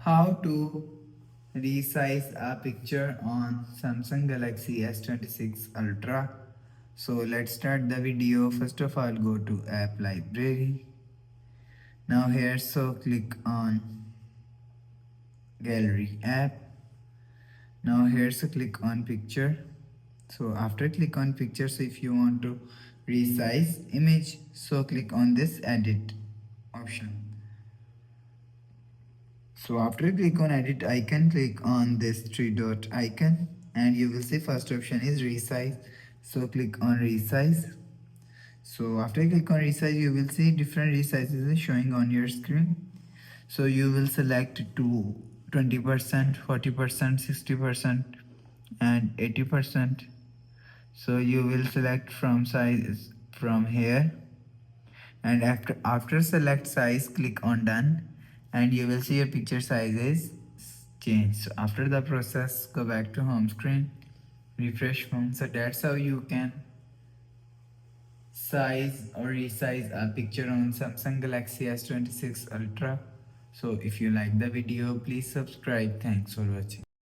how to resize a picture on Samsung Galaxy S26 Ultra. So let's start the video. First of all, go to app library. Now here, so click on gallery app. Now here, so click on picture. So after click on picture, so if you want to resize image, so click on this edit option. So after click on edit icon, click on this three dot icon and you will see first option is resize. So click on resize. So after click on resize, you will see different resizes showing on your screen. So you will select to 20%, 40%, 60% and 80%. So you will select from size from here, and after select size, click on done and you will see your picture size is changed. So after the process, go back to home screen, refresh phone. So that's how you can size or resize a picture on Samsung Galaxy S26 Ultra. So if you like the video, please subscribe. Thanks for watching.